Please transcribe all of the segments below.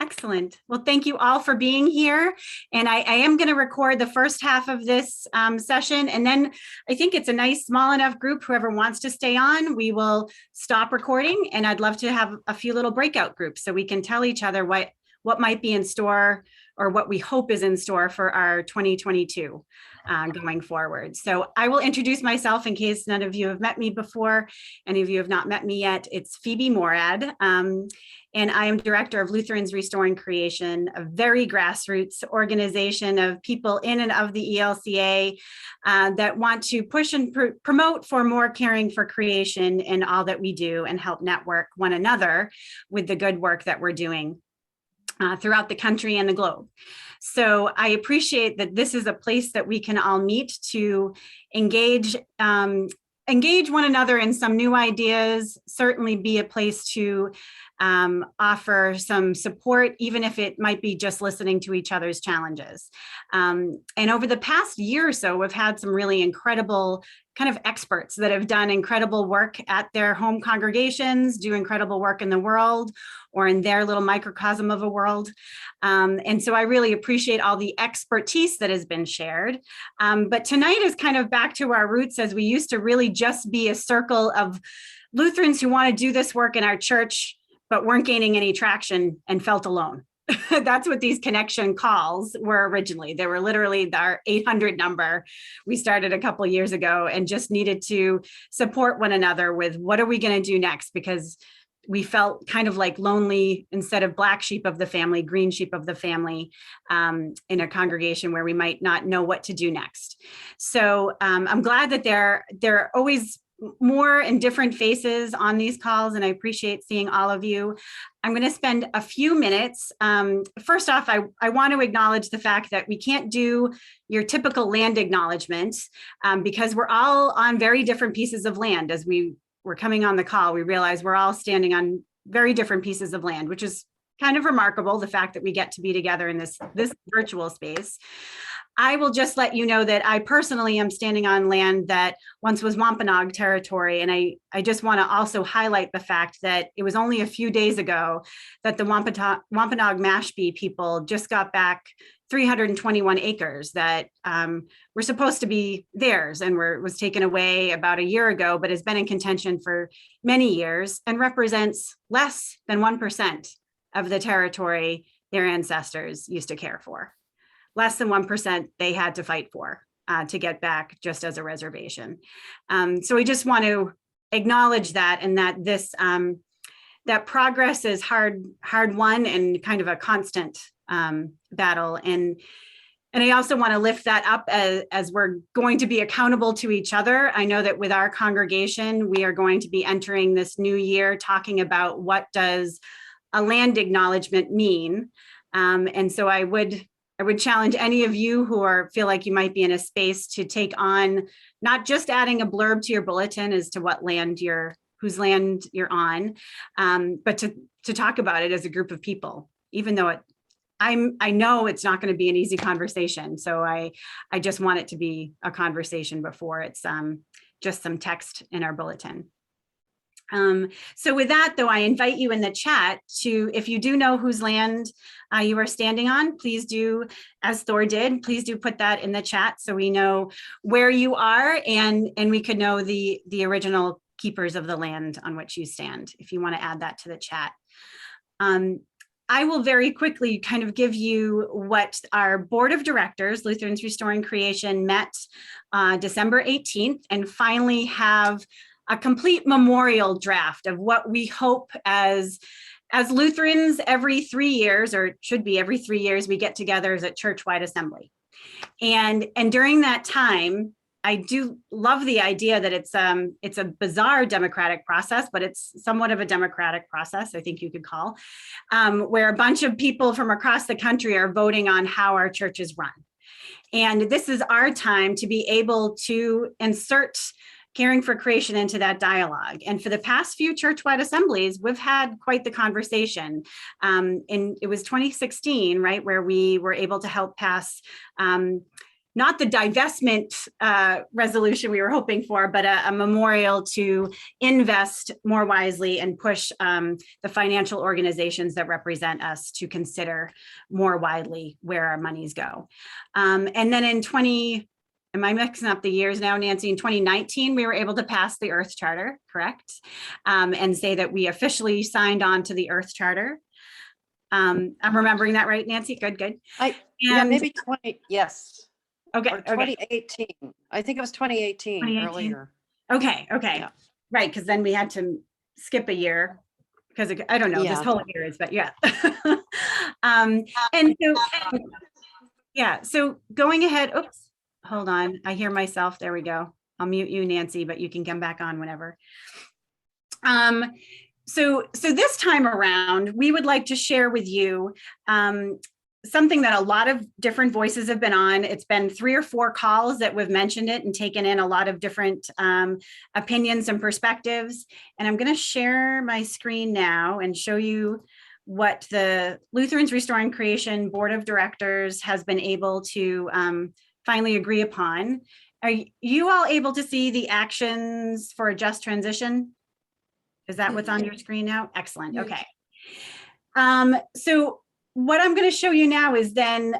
Excellent. Well, thank you all for being here. And I am going to record the first half of this session. And then I think it's a nice small enough group. Whoever wants to stay on, we will stop recording. And I'd love to have a few little breakout groups so we can tell each other what might be in store or what we hope is in store for our 2022 going forward. So I will introduce myself in case none of you have met me before. Any of you have not met me yet. It's Phoebe Morad. And I am director of Lutherans Restoring Creation, a very grassroots organization of people in and of the ELCA that want to push and promote for more caring for creation in all that we do and help network one another with the good work that we're doing throughout the country and the globe. So I appreciate that this is a place that we can all meet to engage one another in some new ideas, certainly be a place to offer some support, even if it might be just listening to each other's challenges. And over the past year or so, we've had some really incredible kind of experts that have done incredible work at their home congregations, do incredible work in the world or in their little microcosm of a world. And so I really appreciate all the expertise that has been shared. But tonight is kind of back to our roots, as we used to really just be a circle of Lutherans who want to do this work in our church, but weren't gaining any traction and felt alone. That's what these connection calls were originally. They were literally our 800 number. We started a couple of years ago and just needed to support one another with what are we going to do next? Because we felt kind of like lonely instead of black sheep of the family, green sheep of the family in a congregation where we might not know what to do next. So I'm glad that there are always more and different faces on these calls, and I appreciate seeing all of you. I'm going to spend a few minutes. First off, I want to acknowledge the fact that we can't do your typical land acknowledgement because we're all on very different pieces of land. As we were coming on the call, we realized we're all standing on very different pieces of land, which is kind of remarkable, the fact that we get to be together in this virtual space. I will just let you know that I personally am standing on land that once was Wampanoag territory. And I just want to also highlight the fact that it was only a few days ago that the Wampanoag Mashpee people just got back 321 acres that were supposed to be theirs and was taken away about a year ago, but has been in contention for many years and represents less than 1% of the territory their ancestors used to care for. Less than 1% they had to fight for to get back just as a reservation. So we just want to acknowledge that, and that this that progress is hard won and kind of a constant battle. And I also want to lift that up as we're going to be accountable to each other. I know that with our congregation, we are going to be entering this new year talking about what does a land acknowledgement mean. And so I would challenge any of you who feel like you might be in a space to take on not just adding a blurb to your bulletin as to whose land you're on, but to talk about it as a group of people, even though I know it's not going to be an easy conversation. So I just want it to be a conversation before it's just some text in our bulletin. So with that, though, I invite you in the chat to, if you do know whose land you are standing on, please do, as Thor did, please do put that in the chat so we know where you are and we could know the original keepers of the land on which you stand, if you want to add that to the chat. I will very quickly kind of give you what our board of directors, Lutherans Restoring Creation, met December 18th and finally have a complete memorial draft of what we hope as Lutherans every 3 years, or it should be every 3 years, we get together as a church-wide assembly. And during that time, I do love the idea that it's a bizarre democratic process, but it's somewhat of a democratic process, I think you could call, where a bunch of people from across the country are voting on how our church is run. And this is our time to be able to insert caring for creation into that dialogue. And for the past few church-wide assemblies, we've had quite the conversation. And it was 2016, right, where we were able to help pass not the divestment resolution we were hoping for, but a memorial to invest more wisely and push the financial organizations that represent us to consider more widely where our monies go. And then in am I mixing up the years now, Nancy? In 2019, we were able to pass the Earth Charter, correct? And say that we officially signed on to the Earth Charter. I'm remembering that right, Nancy? Good, good. Yeah, maybe 20, yes. Okay. Or 2018. Okay. I think it was 2018 earlier. Okay. Yeah. Right, because then we had to skip a year because I don't know, this whole year is, but yeah. And so, yeah, so going ahead, oops, hold on. I hear myself. There we go. I'll mute you, Nancy, but you can come back on whenever. So this time around, we would like to share with you something that a lot of different voices have been on. It's been 3 or 4 calls that we've mentioned it and taken in a lot of different opinions and perspectives. And I'm going to share my screen now and show you what the Lutherans Restoring Creation Board of Directors has been able to finally agree upon. Are you all able to see the actions for a just transition? Is that what's on your screen now? Excellent. Okay. So what I'm going to show you now is then,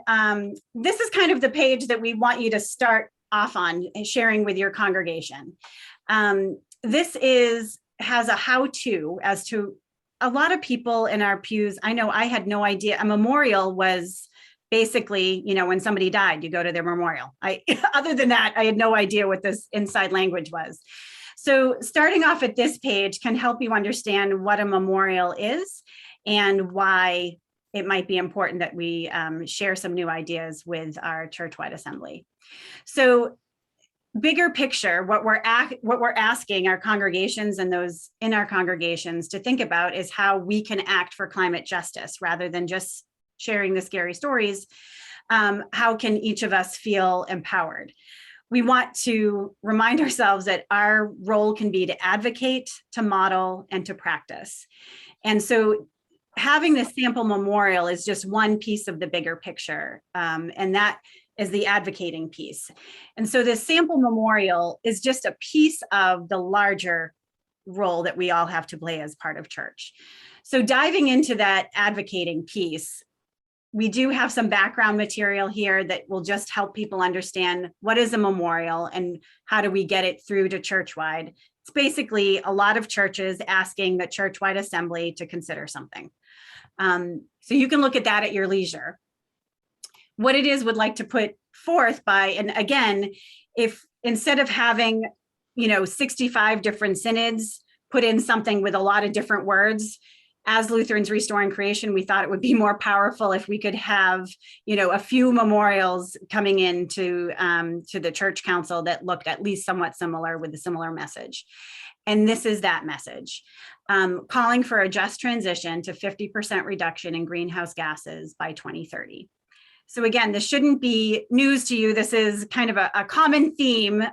this is kind of the page that we want you to start off on sharing with your congregation. This has a how-to as to a lot of people in our pews. I know I had no idea. A memorial was basically, when somebody died, you go to their memorial. Other than that, I had no idea what this inside language was. So starting off at this page can help you understand what a memorial is and why it might be important that we share some new ideas with our churchwide assembly. So bigger picture, what we're asking our congregations and those in our congregations to think about is how we can act for climate justice rather than just sharing the scary stories. How can each of us feel empowered? We want to remind ourselves that our role can be to advocate, to model, and to practice. And so having this sample memorial is just one piece of the bigger picture, and that is the advocating piece. And so this sample memorial is just a piece of the larger role that we all have to play as part of church. So diving into that advocating piece, we do have some background material here that will just help people understand what is a memorial and how do we get it through to churchwide. It's basically a lot of churches asking the churchwide assembly to consider something. So you can look at that at your leisure. What it is would like to put forth by, and again, if instead of having, 65 different synods, put in something with a lot of different words, as Lutherans Restoring Creation, we thought it would be more powerful if we could have, a few memorials coming into to the church council that looked at least somewhat similar with a similar message. And this is that message, calling for a just transition to 50% reduction in greenhouse gases by 2030. So again, this shouldn't be news to you. This is kind of a common theme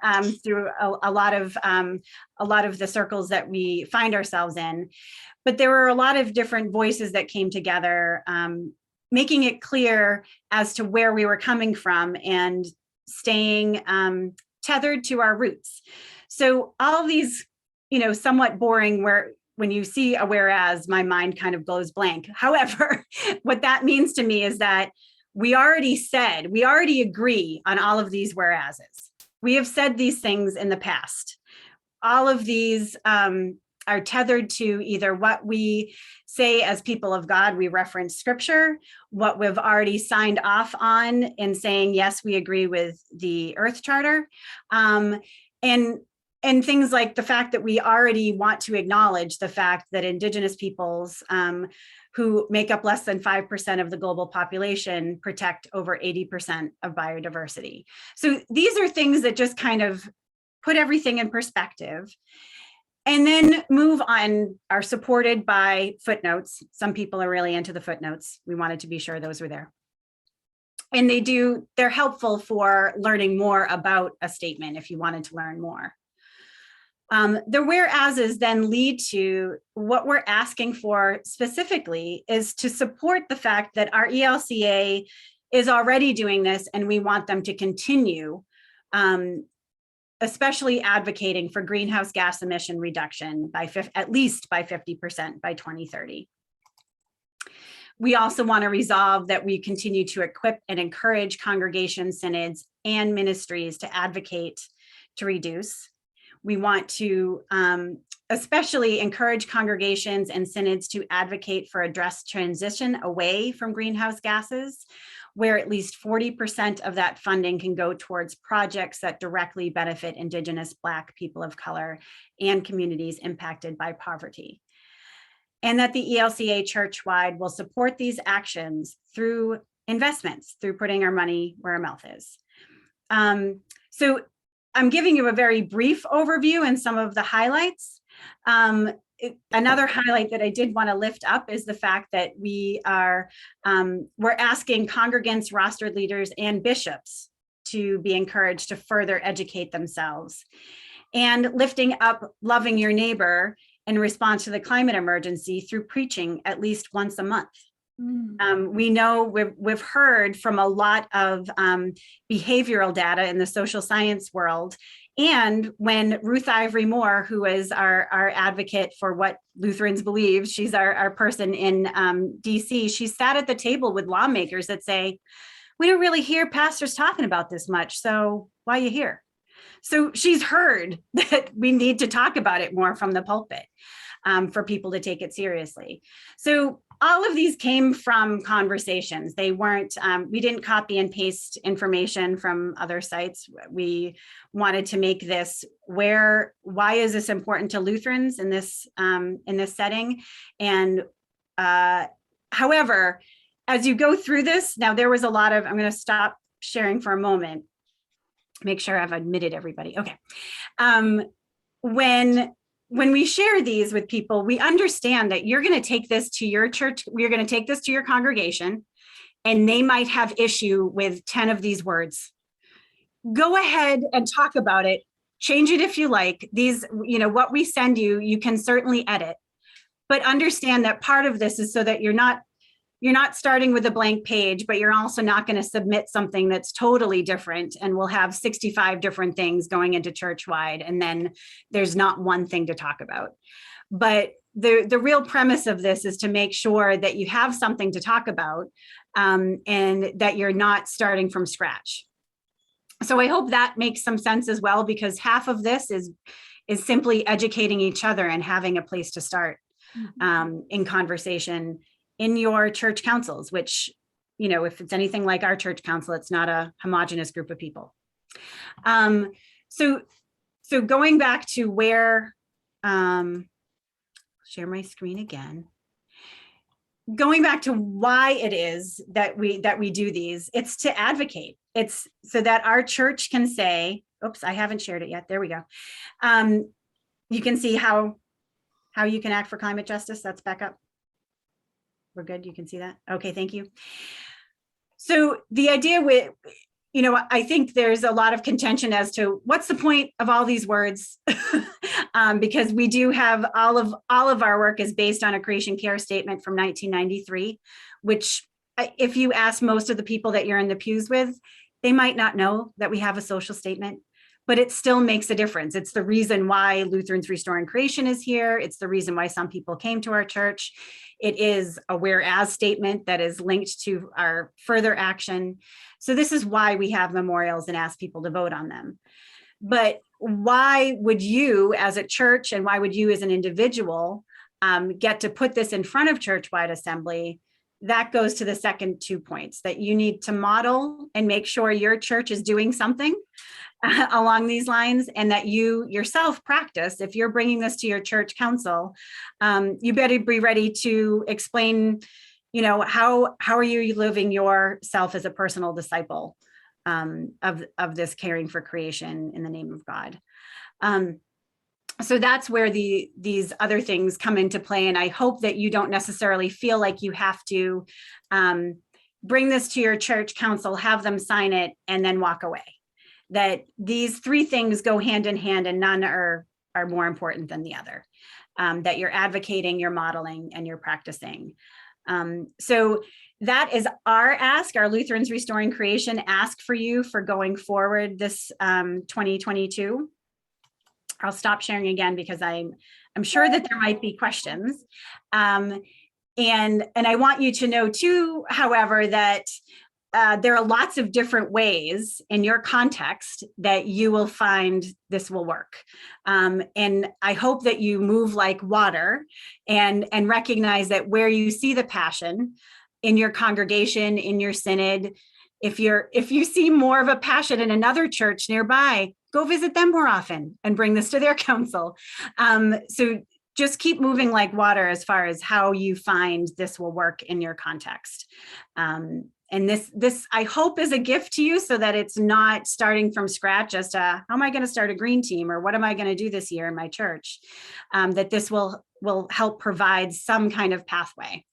through a lot of the circles that we find ourselves in. But there were a lot of different voices that came together, making it clear as to where we were coming from and staying tethered to our roots. So all these, somewhat boring when you see a whereas, my mind kind of goes blank. However, what that means to me is that we already agree on all of these whereases. We have said these things in the past. All of these are tethered to either what we say as people of God, we reference scripture, what we've already signed off on in saying, yes, we agree with the Earth Charter, and things like the fact that we already want to acknowledge the fact that Indigenous peoples who make up less than 5% of the global population protect over 80% of biodiversity. So these are things that just kind of put everything in perspective. And then move on, are supported by footnotes. Some people are really into the footnotes. We wanted to be sure those were there. And they're helpful for learning more about a statement if you wanted to learn more. The whereases then lead to what we're asking for specifically is to support the fact that our ELCA is already doing this, and we want them to continue, especially advocating for greenhouse gas emission reduction by at least by 50% by 2030. We also want to resolve that we continue to equip and encourage congregations, synods, and ministries to advocate to reduce. We want to especially encourage congregations and synods to advocate for a just transition away from greenhouse gases, where at least 40% of that funding can go towards projects that directly benefit Indigenous, Black, people of color, and communities impacted by poverty. And that the ELCA churchwide will support these actions through investments, through putting our money where our mouth is. So I'm giving you a very brief overview and some of the highlights. Another highlight that I did want to lift up is the fact that we're asking congregants, rostered leaders, and bishops to be encouraged to further educate themselves, and lifting up loving your neighbor in response to the climate emergency through preaching at least once a month. We know we've heard from a lot of behavioral data in the social science world. And when Ruth Ivory Moore, who is our advocate for what Lutherans believe, she's our person in DC, she sat at the table with lawmakers that say, we don't really hear pastors talking about this much, so why are you here? So she's heard that we need to talk about it more from the pulpit for people to take it seriously. So all of these came from conversations. They weren't, we didn't copy and paste information from other sites. We wanted to make this why is this important to Lutherans in this setting? And however, as you go through this, now there was a lot of, I'm going to stop sharing for a moment, make sure I've admitted everybody. Okay. When we share these with people, we understand that you're going to take this to your church, you're going to take this to your congregation, and they might have issue with 10 of these words. Go ahead and talk about it. Change it if you like. These, what we send you, you can certainly edit, but understand that part of this is so that you're not starting with a blank page, but you're also not going to submit something that's totally different and will have 65 different things going into churchwide, and then there's not one thing to talk about. But the real premise of this is to make sure that you have something to talk about, and that you're not starting from scratch. So I hope that makes some sense as well, because half of this is simply educating each other and having a place to start in conversation in your church councils, which, if it's anything like our church council, it's not a homogenous group of people. So going back to where, share my screen again. Going back to why it is that we do these, it's to advocate. It's so that our church can say, oops, I haven't shared it yet. There we go. You can see how you can act for climate justice. That's back up. We're good. You can see that. Okay, thank you. So the idea with, I think there's a lot of contention as to what's the point of all these words, because we do have all of our work is based on a creation care statement from 1993, which if you ask most of the people that you're in the pews with, they might not know that we have a social statement, but it still makes a difference. It's the reason why Lutherans Restoring Creation is here. It's the reason why some people came to our church. It is a whereas statement that is linked to our further action. So this is why we have memorials and ask people to vote on them. But why would you as a church, and why would you as an individual get to put this in front of churchwide assembly? That goes to the second 2 points, that you need to model and make sure your church is doing something along these lines, and that you yourself practice. If you're bringing this to your church council, you better be ready to explain, how are you living yourself as a personal disciple of this caring for creation in the name of God. So that's where these other things come into play. And I hope that you don't necessarily feel like you have to bring this to your church council, have them sign it, and then walk away. That these 3 things go hand in hand, and none are more important than the other. That you're advocating, you're modeling, and you're practicing. So that is our ask, our Lutherans Restoring Creation ask for you for going forward this 2022. I'll stop sharing again because I'm sure that there might be questions. And I want you to know too, however, that there are lots of different ways in your context that you will find this will work. And I hope that you move like water and recognize that where you see the passion in your congregation, in your synod, if you see more of a passion in another church nearby, go visit them more often and bring this to their council. So just keep moving like water as far as how you find this will work in your context. And this I hope is a gift to you so that it's not starting from scratch as to how am I going to start a green team or what am I going to do this year in my church, that this will help provide some kind of pathway.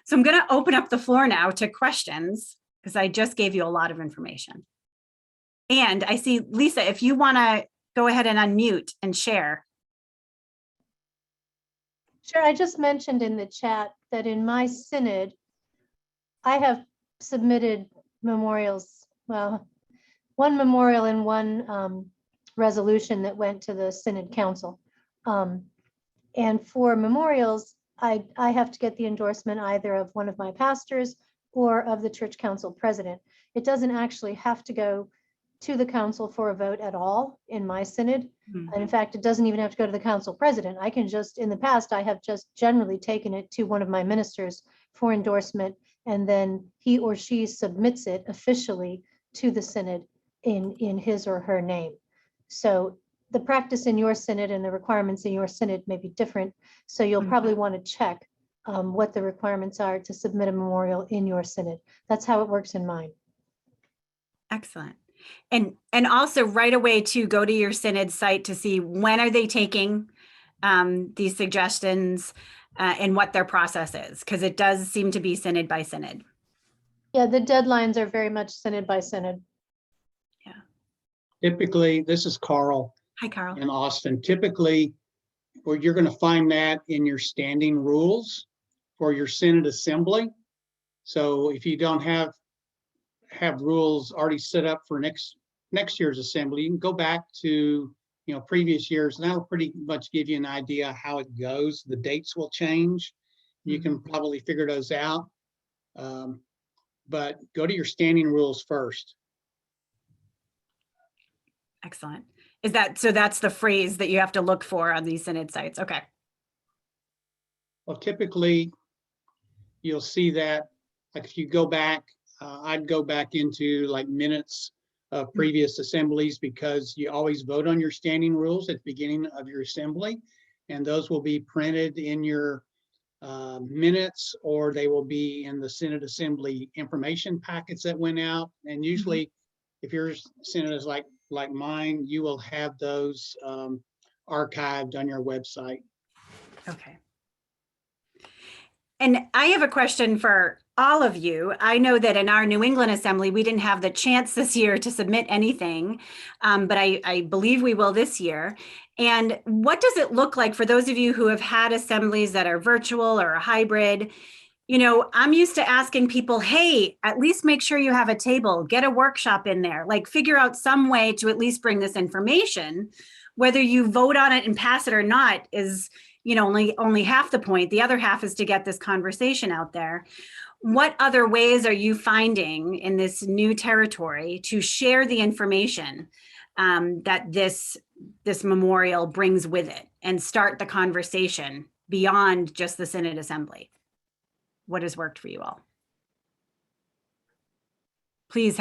So I'm going to open up the floor now to questions because I just gave you a lot of information. And I see, Lisa, if you want to go ahead and unmute and share. Sure, I just mentioned in the chat that in my synod, I have submitted memorials, well, one memorial and one resolution that went to the Synod Council. And for memorials, I have to get the endorsement either of one of my pastors or of the church council president. It doesn't actually have to go to the council for a vote at all in my synod. And in fact, it doesn't even have to go to the council president. I can just, in the past, I have just generally taken it to one of my ministers for endorsement, and then he or she submits it officially to the synod in his or her name. So the practice in your synod and the requirements in your synod may be different. So you'll probably want to check what the requirements are to submit a memorial in your synod. That's how it works in mine. Excellent. And also right away to go to your synod site to see when are they taking these suggestions and what their process is, because it does seem to be synod by synod. Yeah, the deadlines are very much synod by synod. Yeah. Typically, this is Carl. Hi, Carl. In Austin. Typically, where you're going to find that in your standing rules for your synod assembly. So if you don't have rules already set up for next year's assembly, you can go back to previous years, and that'll pretty much give you an idea how it goes. The dates will change. You can probably figure those out. But go to your standing rules first. Excellent. So that's the phrase that you have to look for on these synod sites. Okay. Well, typically you'll see that, like if you go back, I'd go back into like minutes of previous assemblies, because you always vote on your standing rules at the beginning of your assembly, and those will be printed in your minutes, or they will be in the synod assembly information packets that went out. And usually if your synod is like mine, you will have those archived on your website. Okay. And I have a question for all of you. I know that in our New England Assembly, we didn't have the chance this year to submit anything, but I believe we will this year. And what does it look like for those of you who have had assemblies that are virtual or a hybrid? I'm used to asking people, hey, at least make sure you have a table, get a workshop in there, like figure out some way to at least bring this information. Whether you vote on it and pass it or not is only half the point. The other half is to get this conversation out there. What other ways are you finding in this new territory to share the information that this memorial brings with it and start the conversation beyond just the synod assembly? What has worked for you all? Please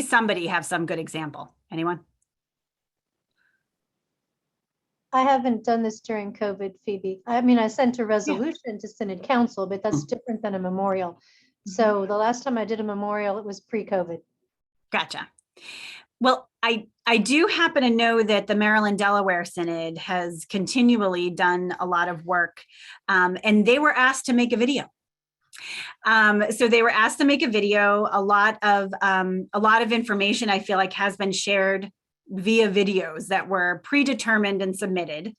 somebody have some good example. Anyone? I haven't done this during COVID, Phoebe. I mean, I sent a resolution to Synod Council, but that's different than a memorial. So the last time I did a memorial, it was pre-COVID. Gotcha. Well, I do happen to know that the Maryland Delaware Synod has continually done a lot of work, and they were asked to make a video. So they were asked to make a video. A lot of information I feel like has been shared via videos that were predetermined and submitted.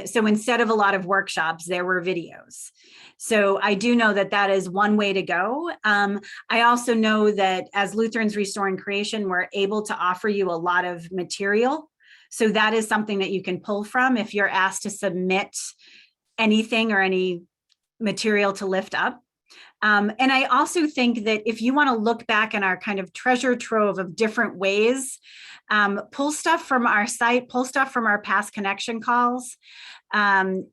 So instead of a lot of workshops, there were videos. So I do know that that is one way to go. I also know that as Lutherans Restoring Creation, we're able to offer you a lot of material. So that is something that you can pull from if you're asked to submit anything or any material to lift up. And I also think that if you want to look back in our kind of treasure trove of different ways, pull stuff from our site, pull stuff from our past connection calls. What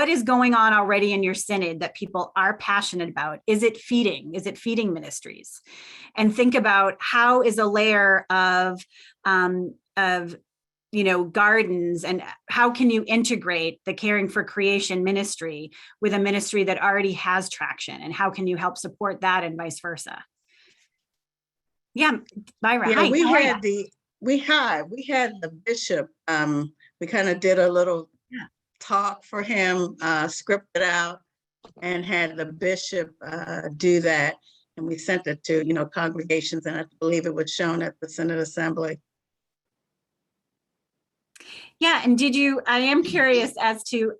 is going on already in your synod that people are passionate about? Is it feeding? Is it feeding ministries? And think about how is a layer of gardens, and how can you integrate the Caring for Creation ministry with a ministry that already has traction, and how can you help support that and vice versa? Yeah, Myra. Yeah, hi, we how are had ya? we had the bishop. We kind of did a little talk for him, scripted out, and had the bishop do that. And we sent it to, congregations, and I believe it was shown at the Synod Assembly. Yeah, and I am curious as to,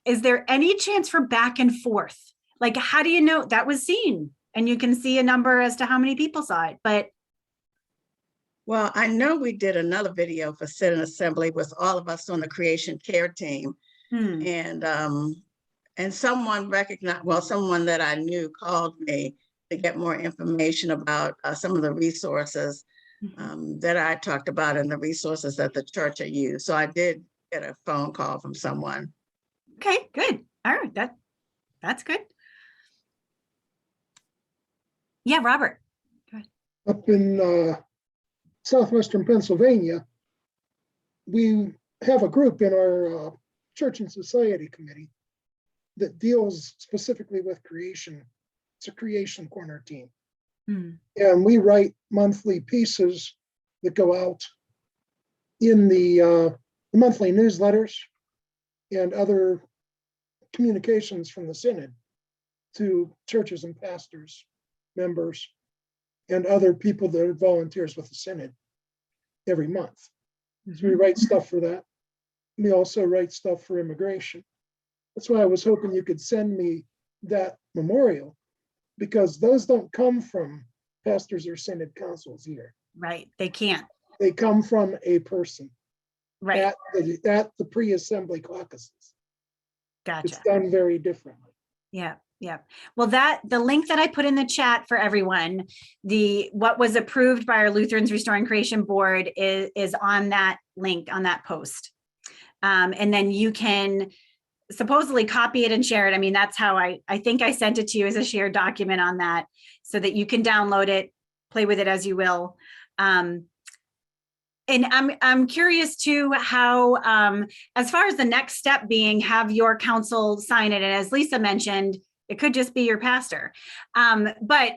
is there any chance for back and forth? Like, how do you know that was seen? And you can see a number as to how many people saw it, but. Well, I know we did another video for Synod Assembly with all of us on the creation care team. And someone someone that I knew called me to get more information about some of the resources that I talked about and the resources that the church had used. So I did get a phone call from someone. Okay, good. All right, that's good. Yeah, Robert. Go ahead. Up in southwestern Pennsylvania, we have a group in our Church and Society Committee that deals specifically with creation. It's a creation corner team. And we write monthly pieces that go out in the monthly newsletters and other communications from the Synod to churches and pastors, members, and other people that are volunteers with the Synod every month. So we write stuff for that. We also write stuff for immigration. That's why I was hoping you could send me that memorial, because those don't come from pastors or Synod councils here. Right, they can't. They come from a person Right, at the pre-assembly caucuses. gotcha. It's done very differently. Yeah. Well, the link that I put in the chat for everyone, what was approved by our Lutherans Restoring Creation board is on that link, on that post. And then you can supposedly copy it and share it. I mean, that's how I think I sent it to you as a shared document on that, so that you can download it, play with it as you will. And I'm curious too how, as far as the next step being, have your council sign it. And as Lisa mentioned, it could just be your pastor. But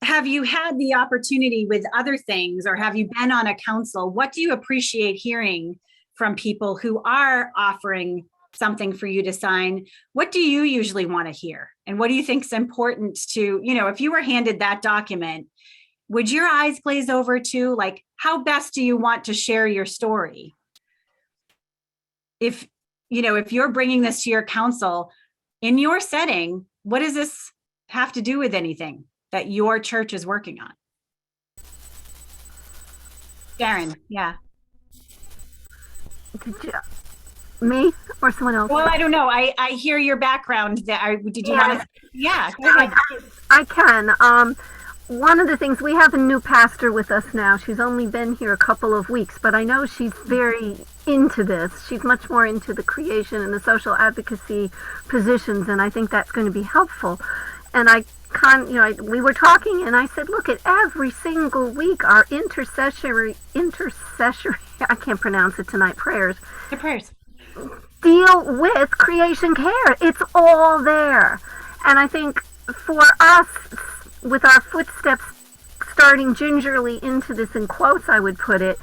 have you had the opportunity with other things, or have you been on a council? What do you appreciate hearing from people who are offering something for you to sign? What do you usually want to hear? And what do you think is important to, if you were handed that document, would your eyes glaze over to, like, how best do you want to share your story? If you're bringing this to your council in your setting, what does this have to do with anything that your church is working on? Darren, yeah. Me or someone else? Well, I don't know. I hear your background. Did you want to? Yeah, go ahead. I can. One of the things, we have a new pastor with us now. She's only been here a couple of weeks, but I know she's very into this. She's much more into the creation and the social advocacy positions, and I think that's going to be helpful. And we were talking, and I said, look, at every single week, our intercessory, I can't pronounce it tonight, prayers. The prayers. Deal with creation care. It's all there. And I think for us, with our footsteps starting gingerly into this, in quotes I would put it,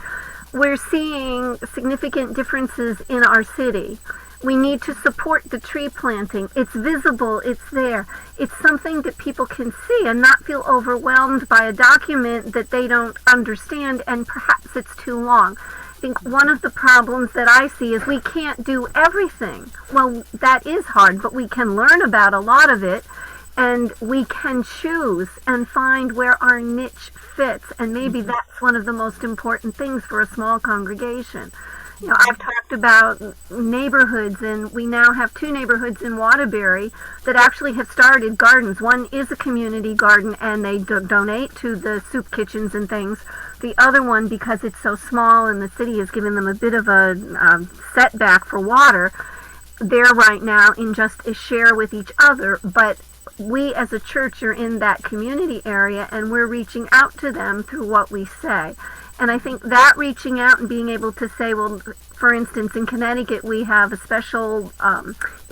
we're seeing significant differences in our city. We need to support the tree planting. It's visible, it's there. It's something that people can see and not feel overwhelmed by a document that they don't understand, and perhaps it's too long. think one of the problems that I see is we can't do everything. Well, that is hard, but we can learn about a lot of it, and we can choose and find where our niche fits. And maybe that's one of the most important things for a small congregation. You know, I've talked about neighborhoods, and we now have 2 neighborhoods in Waterbury that actually have started gardens. One is a community garden, and they donate to the soup kitchens and things. The other one, because it's so small and the city has given them a bit of a setback for water, they're right now in just a share with each other. But we as a church are in that community area, and we're reaching out to them through what we say. And I think that reaching out and being able to say, well, for instance, in Connecticut, we have a special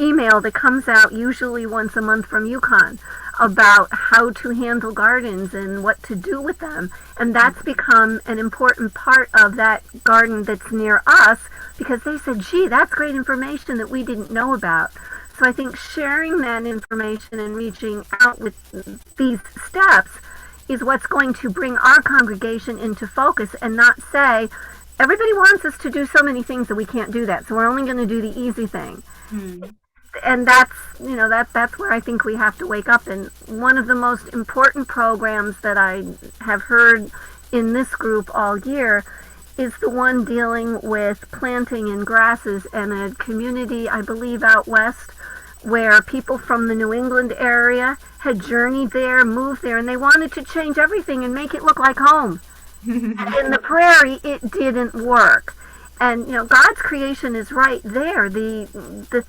email that comes out usually once a month from UConn about how to handle gardens and what to do with them. And that's become an important part of that garden that's near us, because they said, gee, that's great information that we didn't know about. So I think sharing that information and reaching out with these steps is what's going to bring our congregation into focus, and not say, everybody wants us to do so many things that we can't do that, so we're only going to do the easy thing. And that's, you know, that's where I think we have to wake up. And one of the most important programs that I have heard in this group all year is the one dealing with planting in grasses in a community, I believe, out west, where people from the New England area had journeyed there, moved there, and they wanted to change everything and make it look like home. In the prairie, it didn't work. And, you know, God's creation is right there. The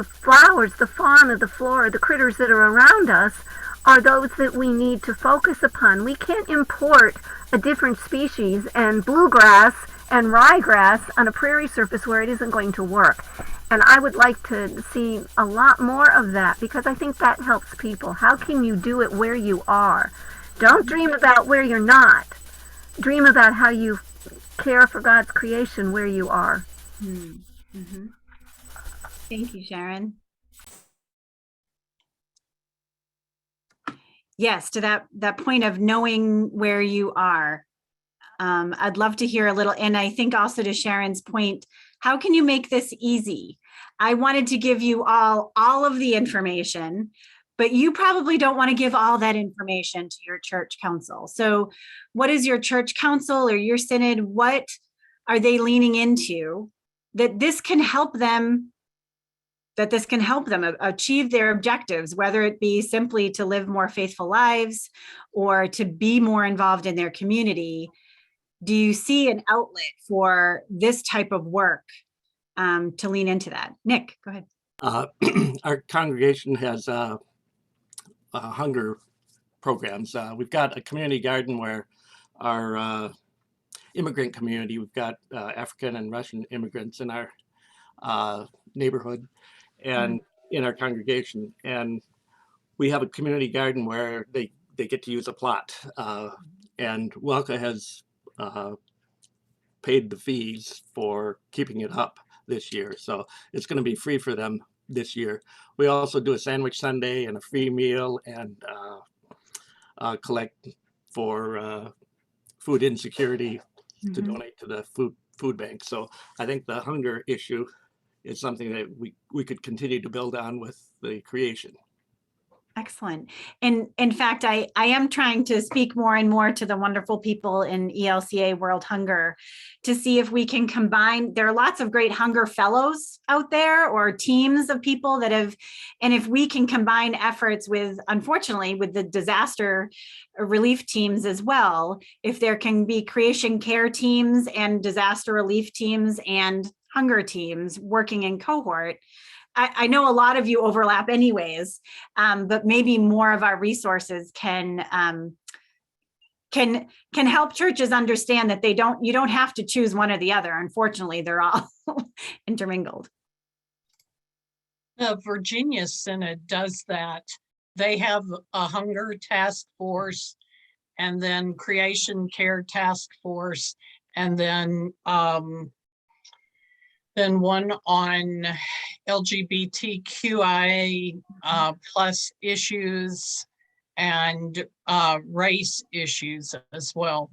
flowers, the fauna, the flora, the critters that are around us are those that we need to focus upon. We can't import a different species and bluegrass and ryegrass on a prairie surface where it isn't going to work. And I would like to see a lot more of that, because I think that helps people. How can you do it where you are? Don't dream about where you're not. Dream about how you care for God's creation where you are. Mm-hmm. Thank you, Sharon. Yes, to that point of knowing where you are. I'd love to hear a little, and I think also to Sharon's point, how can you make this easy? I wanted to give you all of the information, but you probably don't want to give all that information to your church council. So what is your church council or your synod? What are they leaning into that this can help them achieve their objectives, whether it be simply to live more faithful lives or to be more involved in their community? Do you see an outlet for this type of work to lean into that? Nick, go ahead. Our congregation has hunger programs. We've got a community garden where our immigrant community, we've got African and Russian immigrants in our neighborhood and in our congregation. And we have a community garden where they get to use a plot. And ELCA has paid the fees for keeping it up this year. So it's going to be free for them this year. We also do a sandwich Sunday and a free meal, and collect for food insecurity to donate to the food bank. So I think the hunger issue is something that we could continue to build on with the creation. Excellent. And in fact, I am trying to speak more and more to the wonderful people in ELCA World Hunger to see if we can combine. There are lots of great hunger fellows out there, or teams of people that have, and if we can combine efforts with, unfortunately, with the disaster relief teams as well, if there can be creation care teams and disaster relief teams and hunger teams working in cohort. I know a lot of you overlap anyways, but maybe more of our resources can help churches understand that you don't have to choose one or the other. Unfortunately, they're all intermingled. The Virginia Synod does that. They have a hunger task force, and then creation care task force, and then one on LGBTQIA plus issues and race issues as well.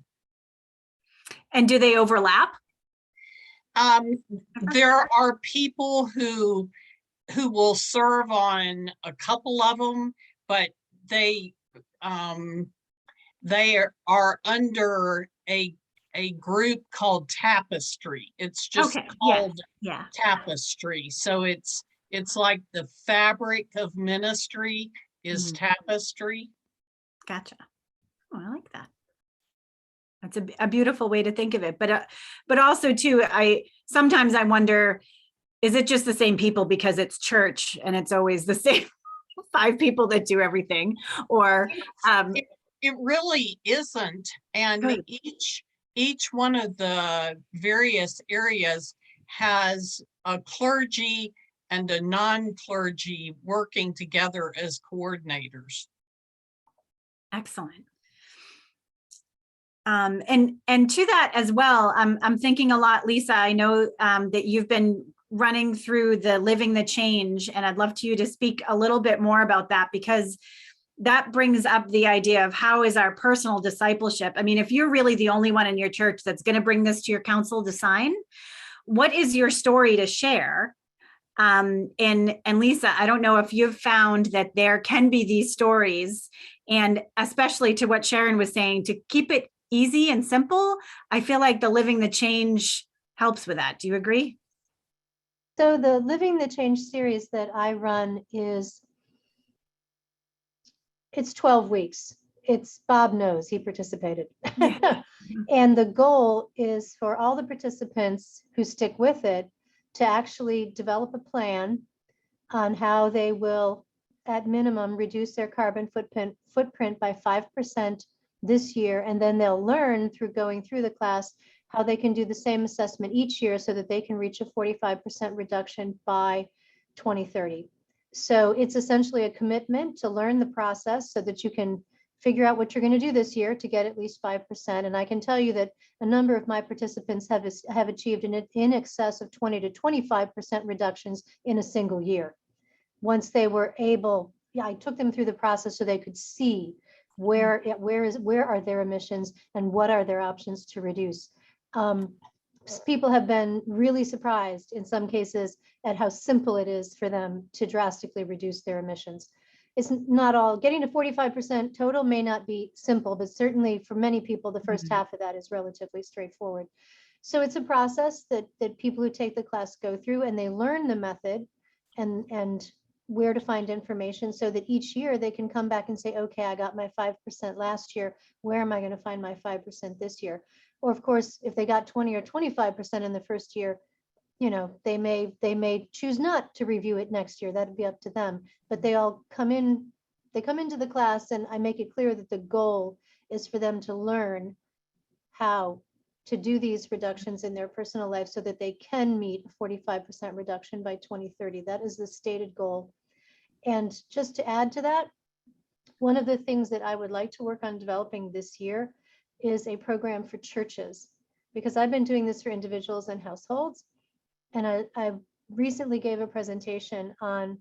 And do they overlap? There are people who will serve on a couple of them, but they are under a group called Tapestry. It's just Okay, yeah, called yeah, Tapestry. So it's like the fabric of ministry is tapestry. gotcha. Oh, I like that. That's a beautiful way to think of it. But also too, sometimes I wonder, is it just the same people because it's church and it's always the same 5 people that do everything? Or It really isn't. And Good. each one of the various areas has a clergy and a non-clergy working together as coordinators. excellent. And to that as well, I'm thinking a lot, Lisa, I know that you've been running through the Living the Change, and I'd love you to speak a little bit more about that, because that brings up the idea of how is our personal discipleship. I mean, if you're really the only one in your church that's going to bring this to your council to sign, what is your story to share? And Lisa, I don't know if you've found that there can be these stories, and especially to what Sharon was saying, to keep it easy and simple. I feel like the Living the Change helps with that. Do you agree? So the Living the Change series that I run it's 12 weeks. It's Bob knows, he participated. Yeah. And the goal is for all the participants who stick with it to actually develop a plan on how they will, at minimum, reduce their carbon footprint by 5% this year. And then they'll learn through going through the class how they can do the same assessment each year so that they can reach a 45% reduction by 2030. So it's essentially a commitment to learn the process so that you can figure out what you're going to do this year to get at least 5%. And I can tell you that a number of my participants have achieved in excess of 20 to 25% reductions in a single year. Once they were able, I took them through the process so they could see where are their emissions and what are their options to reduce. People have been really surprised in some cases at how simple it is for them to drastically reduce their emissions. It's not all, getting to 45% total may not be simple, but certainly for many people, the first half of that is relatively straightforward. So it's a process that people who take the class go through, and they learn the method and where to find information so that each year they can come back and say, okay, I got my 5% last year. Where am I going to find my 5% this year? Or of course, if they got 20 or 25% in the first year, you know, they may choose not to review it next year. That'd be up to them. But they all come into the class, and I make it clear that the goal is for them to learn how to do these reductions in their personal life so that they can meet a 45% reduction by 2030. That is the stated goal. And just to add to that, one of the things that I would like to work on developing this year is a program for churches, because I've been doing this for individuals and households. And I recently gave a presentation on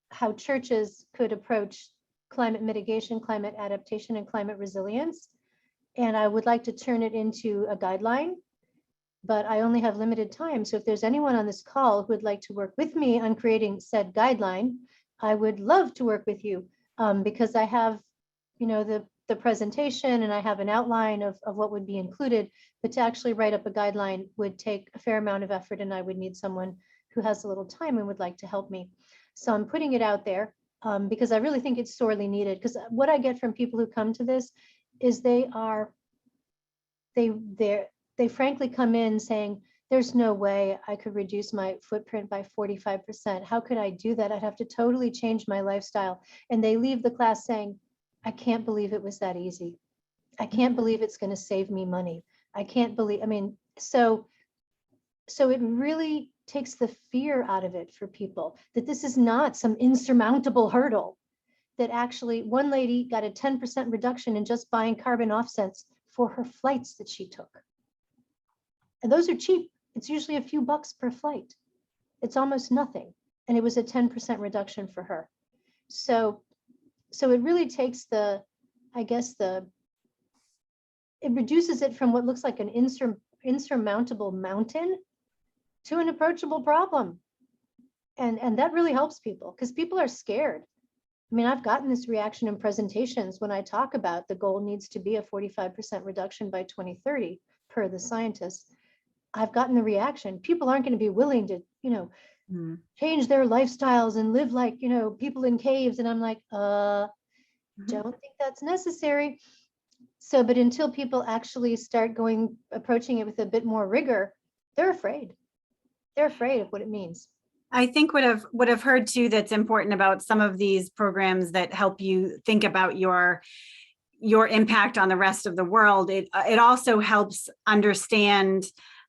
how churches could approach climate mitigation, climate adaptation, and climate resilience. And I would like to turn it into a guideline, but I only have limited time. So if there's anyone on this call who would like to work with me on creating said guideline, I would love to work with you, because I have, you know, the presentation and I have an outline of what would be included, but to actually write up a guideline would take a fair amount of effort, and I would need someone who has a little time and would like to help me. So I'm putting it out there because I really think it's sorely needed, because what I get from people who come to this is they frankly come in saying, there's no way I could reduce my footprint by 45%. How could I do that? I'd have to totally change my lifestyle. And they leave the class saying, I can't believe it was that easy. I can't believe it's going to save me money. I can't believe, I mean, so it really takes the fear out of it for people, that this is not some insurmountable hurdle. That actually one lady got a 10% reduction in just buying carbon offsets for her flights that she took. And those are cheap. It's usually a few bucks per flight. It's almost nothing. And it was a 10% reduction for her. So it really takes the it reduces it from what looks like an insurmountable mountain to an approachable problem. And that really helps people because people are scared. I mean, I've gotten this reaction in presentations when I talk about the goal needs to be a 45% reduction by 2030 per the scientists. I've gotten the reaction. People aren't going to be willing to, change their lifestyles and live like, people in caves. And I'm like, don't think that's necessary. So, but until people actually start approaching it with a bit more rigor, they're afraid. They're afraid of what it means. I think what I've heard too that's important about some of these programs that help you think about your impact on the rest of the world, it also helps understand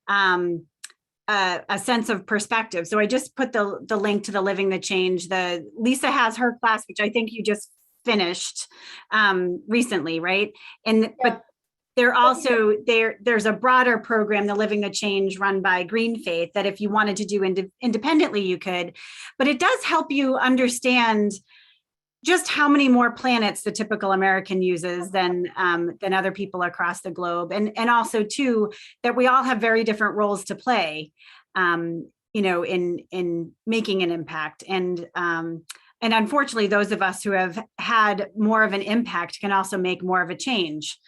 a sense of perspective. So I just put the link to the Living the Change. Lisa has her class, which I think you just finished recently, right? But there also there's a broader program, the Living the Change, run by Green Faith, that if you wanted to do independently, you could. But it does help you understand just how many more planets the typical American uses than other people across the globe, and also too that we all have very different roles to play, in making an impact. And unfortunately, those of us who have had more of an impact can also make more of a change.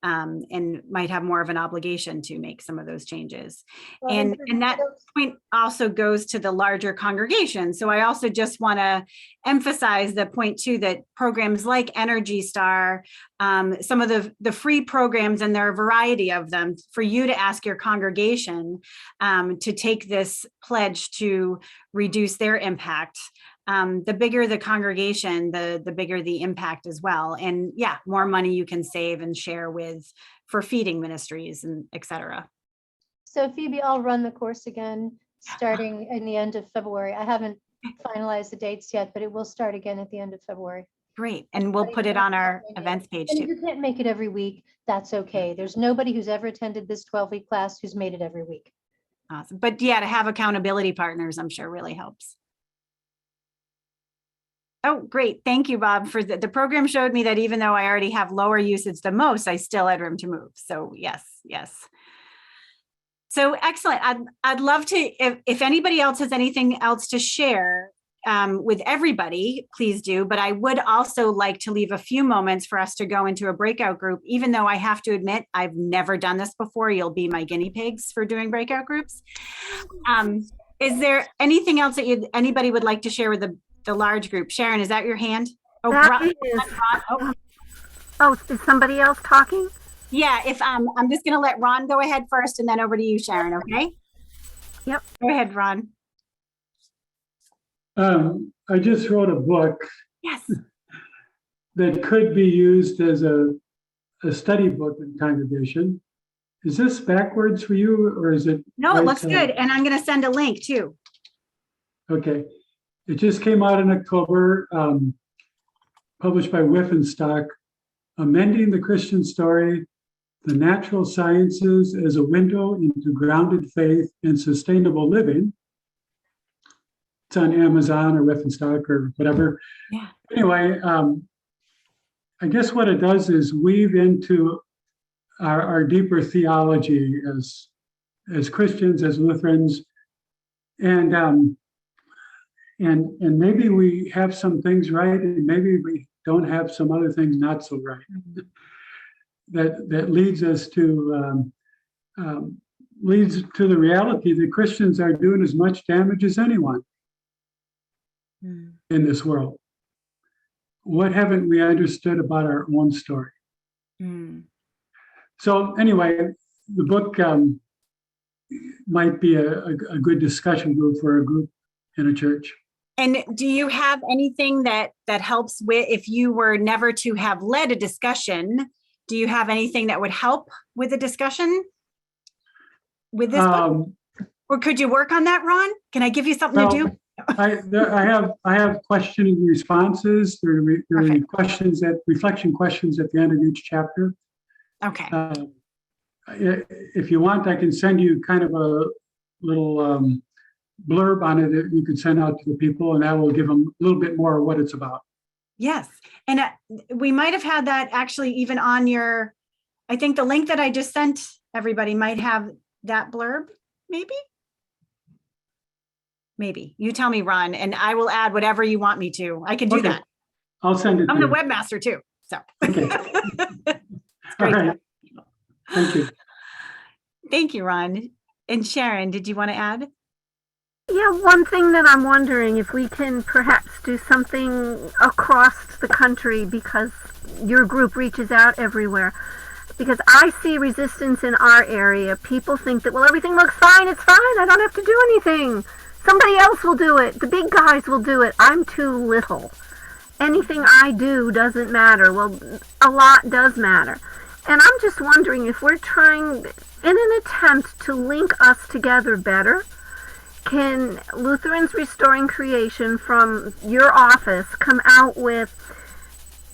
And might have more of an obligation to make some of those changes. And that point also goes to the larger congregation. So I also just want to emphasize the point too, that programs like Energy Star, some of the free programs, and there are a variety of them, for you to ask your congregation to take this pledge to reduce their impact. The bigger the congregation, the bigger the impact as well. And more money you can save and share for feeding ministries and et cetera. So Phoebe, I'll run the course again, starting in the end of February. I haven't finalized the dates yet, but it will start again at the end of February. Great. And we'll put it on our events page And too. if you can't make it every week, that's okay. There's nobody who's ever attended this 12-week class who's made it every week. Awesome. But to have accountability partners, I'm sure really helps. Oh, great. Thank you, Bob. For the program showed me that even though I already have lower usage than most, I still had room to move. So yes. So excellent. I'd love to, if anybody else has anything else to share with everybody, please do. But I would also like to leave a few moments for us to go into a breakout group, even though I have to admit, I've never done this before. You'll be my guinea pigs for doing breakout groups. Is there anything else that anybody would like to share with the large group? Sharon, is that your hand? Oh, Ron, is somebody else talking? Yeah, if I'm just going to let Ron go ahead first and then over to you, Sharon, okay? Yep. Go ahead, Ron. I just wrote a book. Yes. That could be used as a study book in congregation. Is this backwards for you, or is it? No, it looks good. And I'm going to send a link too. Okay. It just came out in October, published by Whiffenstock, Amending the Christian Story, the Natural Sciences as a Window into Grounded Faith and Sustainable Living. It's on Amazon or Whiffenstock or whatever. Yeah. Anyway, I guess what it does is weave into our deeper theology as Christians, as Lutherans, and maybe we have some things right, and maybe we don't have some other things not so right. That leads us to the reality that Christians are doing as much damage as anyone in this world. What haven't we understood about our own story? So anyway, the book might be a good discussion group for a group in a church. And do you have anything that helps with, if you were never to have led a discussion, do you have anything that would help with a discussion with this book? Or could you work on that, Ron? Can I give you something to do? I have question and responses. There are questions, reflection questions at the end of each chapter. Okay. If you want, I can send you kind of a little blurb on it that you could send out to the people, and that will give them a little bit more of what it's about. Yes. And we might have had that actually even on your I think the link that I just sent everybody might have that blurb, maybe? Maybe. You tell me, Ron, and I will add whatever you want me to. I can do Okay. that. I'll send it I'm to the you. webmaster too, so. Okay. It's All great. right. Thank you. Thank you, Ron. And Sharon, did you want to add? Yeah, one thing that I'm wondering if we can perhaps do something across the country, because your group reaches out everywhere. Because I see resistance in our area. People think that, well, everything looks fine, it's fine, I don't have to do anything. Somebody else will do it. The big guys will do it. I'm too little. Anything I do doesn't matter. Well, a lot does matter. And I'm just wondering if we're trying, in an attempt to link us together better, can Lutherans Restoring Creation from your office come out with,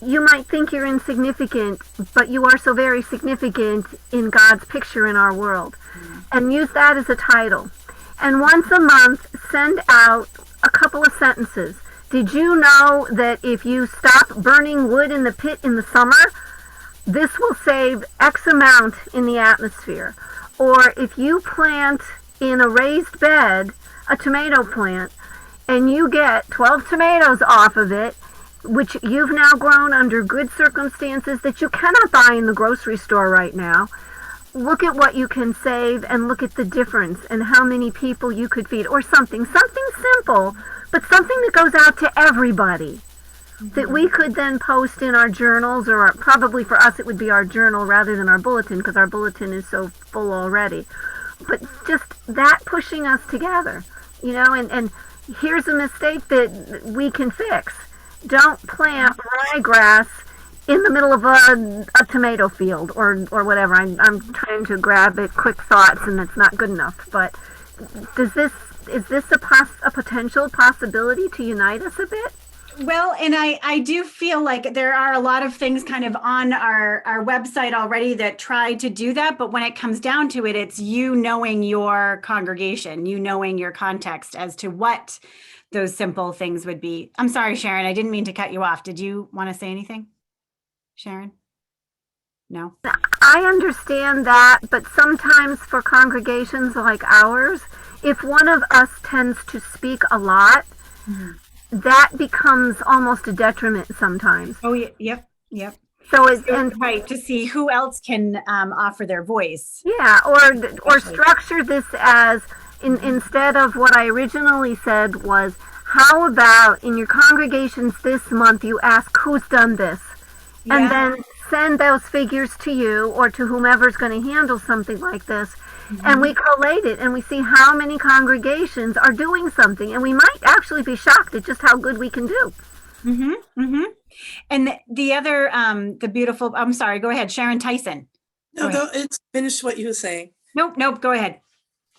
you might think you're insignificant, but you are so very significant in God's picture in our world, and use that as a title. And once a month, send out a couple of sentences. Did you know that if you stop burning wood in the pit in the summer, this will save X amount in the atmosphere? Or if you plant in a raised bed a tomato plant and you get 12 tomatoes off of it, which you've now grown under good circumstances that you cannot buy in the grocery store right now, look at what you can save and look at the difference and how many people you could feed, or something simple, but something that goes out to everybody that we could then post in our journals, or probably for us it would be our journal rather than our bulletin, because our bulletin is so full already. But just that pushing us together, you know, and here's a mistake that we can fix. Don't plant ryegrass in the middle of a tomato field or whatever. I'm trying to grab at quick thoughts, and it's not good enough. But is this a potential possibility to unite us a bit? Well, and I do feel like there are a lot of things kind of on our website already that try to do that. But when it comes down to it, it's you knowing your congregation, you knowing your context as to what those simple things would be. I'm sorry, Sharon, I didn't mean to cut you off. Did you want to say anything, Sharon? No? I understand that, but sometimes for congregations like ours, if one of us tends to speak a lot, that becomes almost a detriment sometimes. Oh, yep. So it's right, to see who else can offer their voice. Yeah, or structure this as instead of what I originally said was, how about in your congregations this month you ask who's done this, and then send those figures to you or to whomever's going to handle something like this. And we collate it and we see how many congregations are doing something, and we might actually be shocked at just how good we can do. And the other, the beautiful, I'm sorry, go ahead, Sharon Tyson. No, it's finished what you were saying. Nope, go ahead.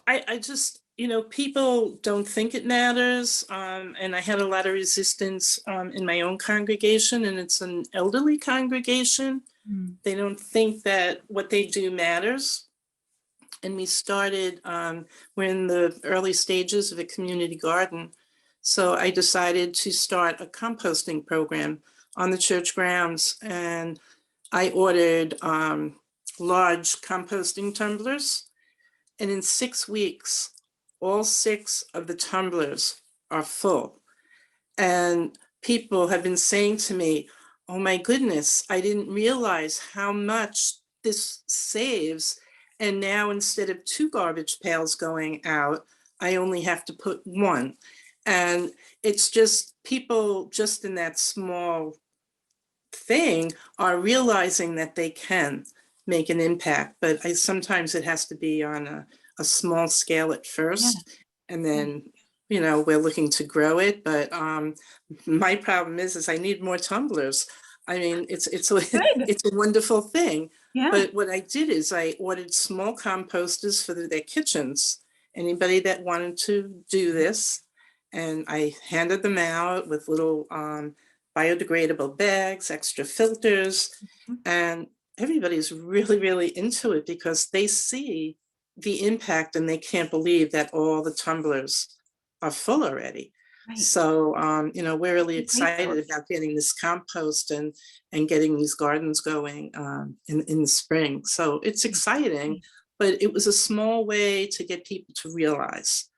I just, people don't think it matters. And I had a lot of resistance in my own congregation, and it's an elderly congregation. They don't think that what they do matters. And we started, we're in the early stages of a community garden. So I decided to start a composting program on the church grounds. And I ordered large composting tumblers. And in 6 weeks, all 6 of the tumblers are full. And people have been saying to me, oh my goodness, I didn't realize how much this saves. And now instead of 2 garbage pails going out, I only have to put 1. And it's just people just in that small thing are realizing that they can make an impact. But sometimes it has to be on a small scale at first. And then, we're looking to grow it. But my problem is I need more tumblers. I mean, it's a wonderful thing. But what I did is I ordered small composters for their kitchens. Anybody that wanted to do this, and I handed them out with little biodegradable bags, extra filters, and everybody's really, really into it because they see the impact and they can't believe that all the tumblers are full already. Right. So, we're really Great excited source. about getting this compost and getting these gardens going in the spring. So it's exciting, but it was a small way to get people to realize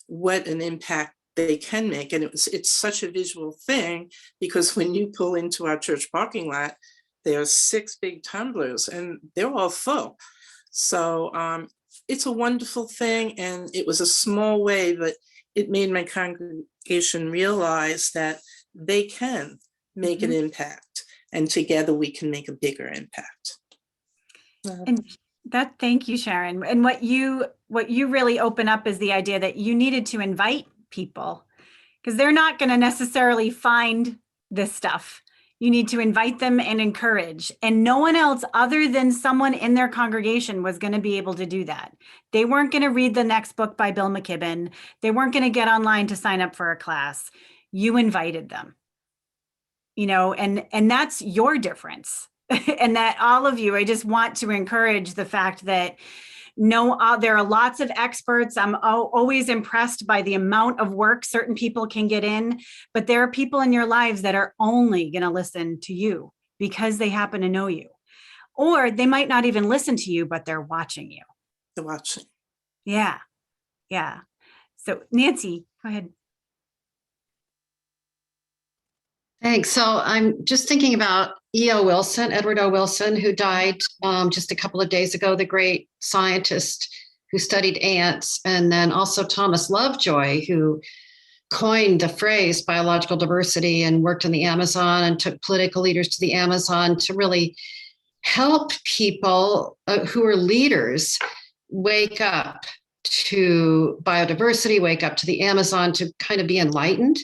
what an impact they can make. And it's such a visual thing, because when you pull into our church parking lot, there are 6 big tumblers and they're all full. So it's a wonderful thing. And it was a small way, but it made my congregation realize that they can make an impact, and together we can make a bigger impact. And thank you, Sharon. And what you really open up is the idea that you needed to invite people, because they're not going to necessarily find this stuff. You need to invite them and encourage, and no one else other than someone in their congregation was going to be able to do that. They weren't going to read the next book by Bill McKibben. They weren't going to get online to sign up for a class. You invited them, and that's your difference. And that all of you, I just want to encourage the fact that there are lots of experts. I'm always impressed by the amount of work certain people can get in, but there are people in your lives that are only going to listen to you because they happen to know you, or they might not even listen to you, but they're watching you. They're watching. Yeah. Yeah. So Nancy, go ahead. Thanks. So I'm just thinking about Edward O. Wilson, who died just a couple of days ago, the great scientist who studied ants, and then also Thomas Lovejoy, who coined the phrase biological diversity and worked in the Amazon and took political leaders to the Amazon to really help people who are leaders wake up to biodiversity, wake up to the Amazon, to kind of be enlightened.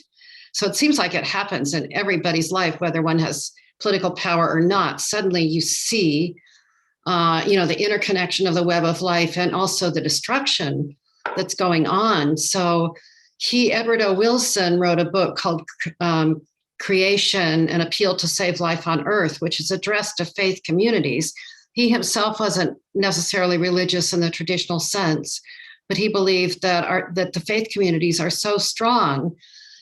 So it seems like it happens in everybody's life, whether one has political power or not. Suddenly you see, the interconnection of the web of life and also the destruction that's going on. So Edward O. Wilson wrote a book called Creation, an Appeal to Save Life on Earth, which is addressed to faith communities. He himself wasn't necessarily religious in the traditional sense, but he believed that the faith communities are so strong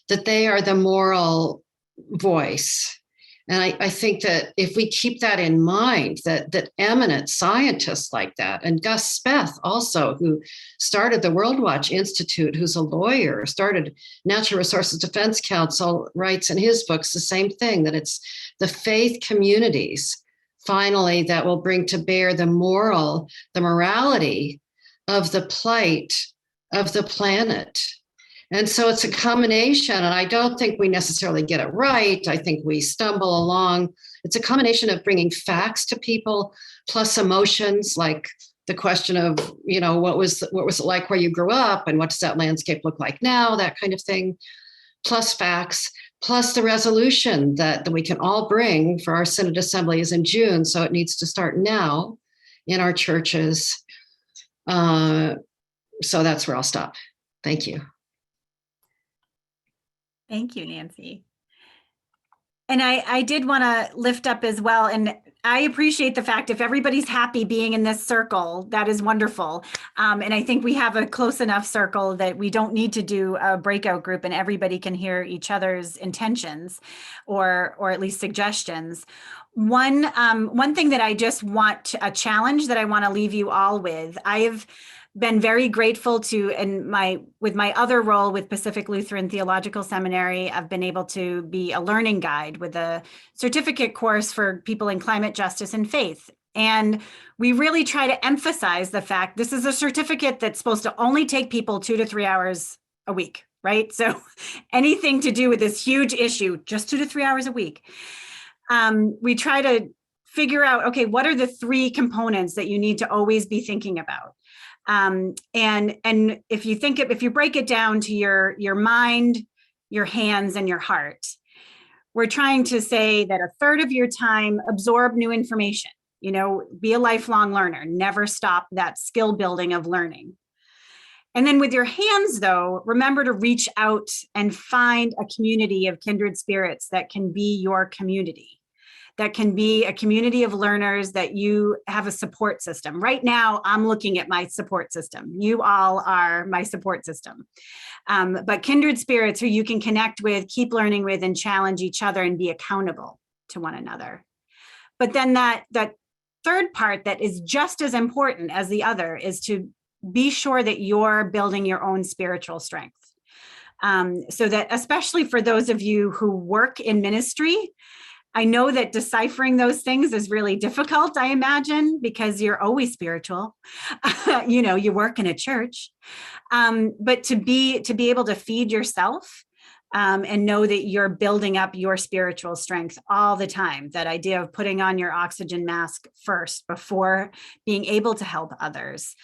that they are the moral voice. And I think that if we keep that in mind, that eminent scientists like that, and Gus Speth also, who started the World Watch Institute, who's a lawyer, started Natural Resources Defense Council, writes in his books the same thing, that it's the faith communities finally that will bring to bear the morality of the plight of the planet. And so it's a combination, and I don't think we necessarily get it right. I think we stumble along. It's a combination of bringing facts to people, plus emotions, like the question of, what was it like where you grew up, and what does that landscape look like now, that kind of thing, plus facts, plus the resolution that we can all bring for our Synod Assembly is in June, so it needs to start now in our churches. So that's where I'll stop. Thank you. Thank you, Nancy. And I did want to lift up as well, and I appreciate the fact if everybody's happy being in this circle, that is wonderful. And I think we have a close enough circle that we don't need to do a breakout group and everybody can hear each other's intentions or at least suggestions. One thing that I just want a challenge that I want to leave you all with. I've been very grateful to, with my other role with Pacific Lutheran Theological Seminary, I've been able to be a learning guide with a certificate course for people in climate justice and faith. And we really try to emphasize the fact this is a certificate that's supposed to only take people 2 to 3 hours a week, right? So anything to do with this huge issue, just 2 to 3 hours a week. We try to figure out, okay, what are the 3 components that you need to always be thinking about? And if you break it down to your mind, your hands, and your heart, we're trying to say that 1/3 of your time, absorb new information, be a lifelong learner, never stop that skill building of learning. And then with your hands, though, remember to reach out and find a community of kindred spirits that can be your community, that can be a community of learners, that you have a support system. Right now, I'm looking at my support system. You all are my support system. But kindred spirits who you can connect with, keep learning with, and challenge each other and be accountable to one another. But then that third part that is just as important as the other is to be sure that you're building your own spiritual strength. So that, especially for those of you who work in ministry, I know that deciphering those things is really difficult, I imagine, because you're always spiritual. You work in a church. But to be able to feed yourself and know that you're building up your spiritual strength all the time, that idea of putting on your oxygen mask first before being able to help others.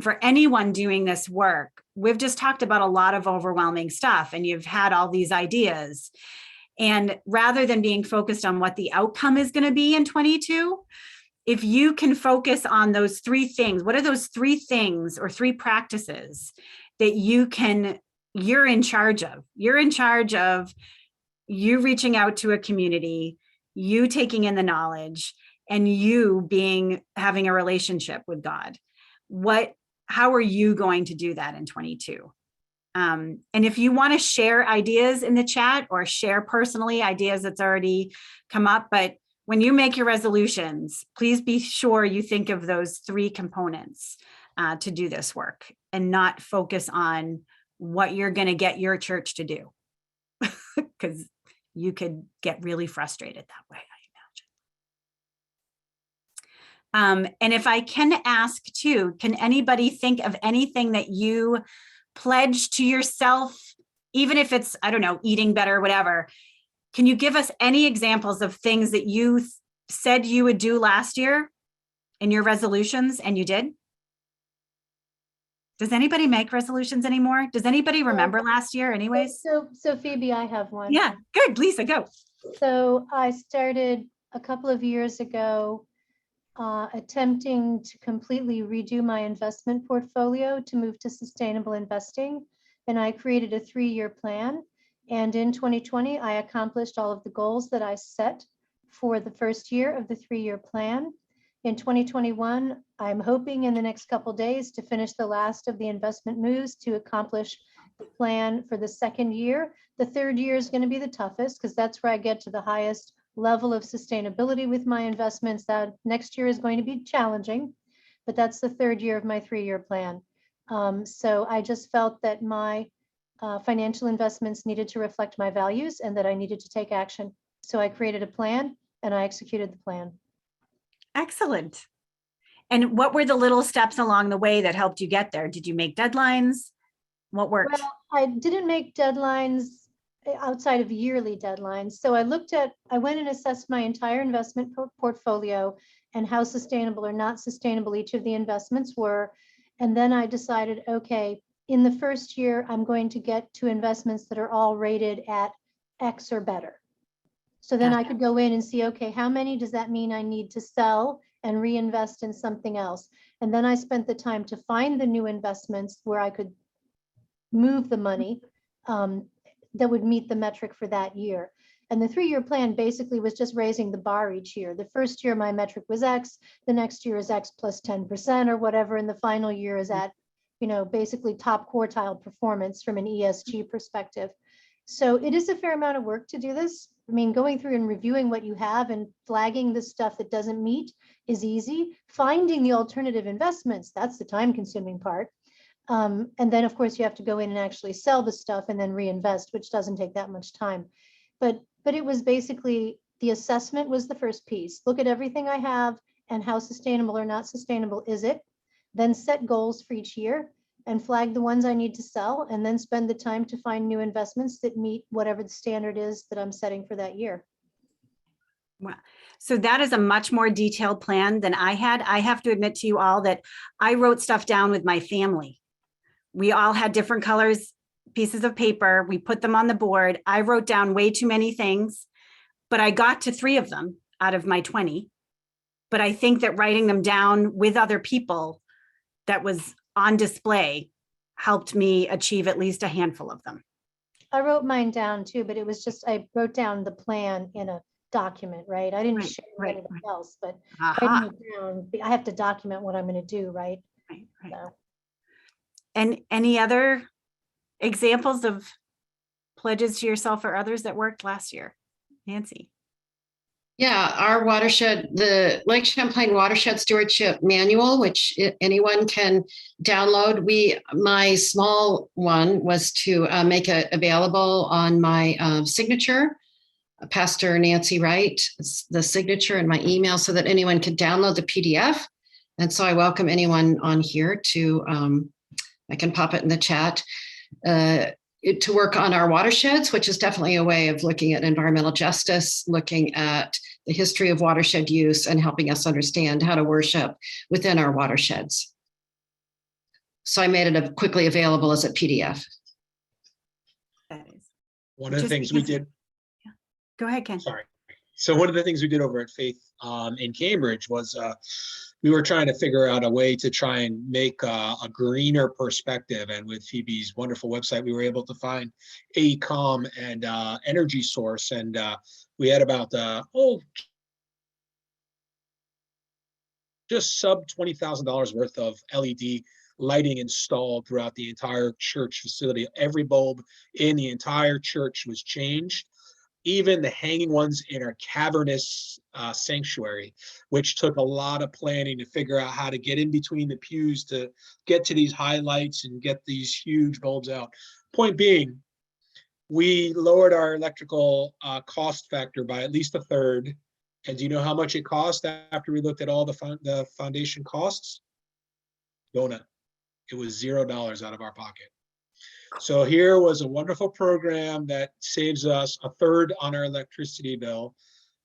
For anyone doing this work, we've just talked about a lot of overwhelming stuff, and you've had all these ideas. And rather than being focused on what the outcome is going to be in 22, if you can focus on those three things, what are those three things or three practices that you're in charge of? You're in charge of you reaching out to a community, you taking in the knowledge, and you having a relationship with God. How are you going to do that in 22? And if you want to share ideas in the chat or share personally ideas that's already come up, but when you make your resolutions, please be sure you think of those three components to do this work, and not focus on what you're going to get your church to do, because you could get really frustrated that way, I imagine. And if I can ask too, can anybody think of anything that you pledge to yourself, even if it's, I don't know, eating better, whatever? Can you give us any examples of things that you said you would do last year in your resolutions and you did? Does anybody make resolutions anymore? Does anybody remember last year anyways? So Phoebe, I have one. Yeah, good. Lisa, go. So I started a couple of years ago attempting to completely redo my investment portfolio to move to sustainable investing. And I created a 3-year plan. And in 2020, I accomplished all of the goals that I set for the first year of the 3-year plan. In 2021, I'm hoping in the next couple of days to finish the last of the investment moves to accomplish the plan for the second year. The third year is going to be the toughest, because that's where I get to the highest level of sustainability with my investments. That next year is going to be challenging, but that's the third year of my 3-year plan. So I just felt that my financial investments needed to reflect my values and that I needed to take action. So I created a plan and I executed the plan. Excellent. And what were the little steps along the way that helped you get there? Did you make deadlines? What worked? Well, I didn't make deadlines outside of yearly deadlines. So I went and assessed my entire investment portfolio and how sustainable or not sustainable each of the investments were. And then I decided, okay, in the first year, I'm going to get to investments that are all rated at X or better. So then I could go in and see, okay, how many does that mean I need to sell and reinvest in something else? And then I spent the time to find the new investments where I could move the money that would meet the metric for that year. And the 3-year plan basically was just raising the bar each year. The first year, my metric was X, the next year is X plus 10% or whatever, and the final year is at, basically top quartile performance from an ESG perspective. So it is a fair amount of work to do this. I mean, going through and reviewing what you have and flagging the stuff that doesn't meet is easy. Finding the alternative investments, that's the time-consuming part. And then, of course, you have to go in and actually sell the stuff and then reinvest, which doesn't take that much time. But it was basically, the assessment was the first piece. Look at everything I have and how sustainable or not sustainable is it. Then set goals for each year and flag the ones I need to sell, and then spend the time to find new investments that meet whatever the standard is that I'm setting for that year. Wow. So that is a much more detailed plan than I had. I have to admit to you all that I wrote stuff down with my family. We all had different colors, pieces of paper. We put them on the board. I wrote down way too many things, but I got to 3 of them out of my 20. But I think that writing them down with other people that was on display helped me achieve at least a handful of them. I wrote mine down too, but it was just, I wrote down the plan in a document, right? I didn't Right, share with right, anybody right. else, but Aha. writing it down, I have to document what I'm going to do, right? Right, right. So, And any other examples of pledges to yourself or others that worked last year? Nancy? Yeah, our watershed, the Lake Champlain Watershed Stewardship Manual, which anyone can download. My small one was to make it available on my signature, Pastor Nancy Wright, the signature and my email, so that anyone could download the PDF. And so I welcome anyone on here to, I can pop it in the chat, to work on our watersheds, which is definitely a way of looking at environmental justice, looking at the history of watershed use, and helping us understand how to worship within our watersheds. So I made it quickly available as a PDF. That is. One of the Just things we because- did, Go ahead, Ken. sorry. So one of the things we did over at Faith in Cambridge was we were trying to figure out a way to try and make a greener perspective. And with Phoebe's wonderful website, we were able to find AECOM and Energy Source. And we had about, just sub $20,000 worth of LED lighting installed throughout the entire church facility. Every bulb in the entire church was changed. Even the hanging ones in our cavernous sanctuary, which took a lot of planning to figure out how to get in between the pews to get to these highlights and get these huge bulbs out. Point being, we lowered our electrical cost factor by at least a third. And do you know how much it cost after we looked at all the foundation costs? Donut. It was $0 out of our pocket. So here was a wonderful program that saves us a third on our electricity bill.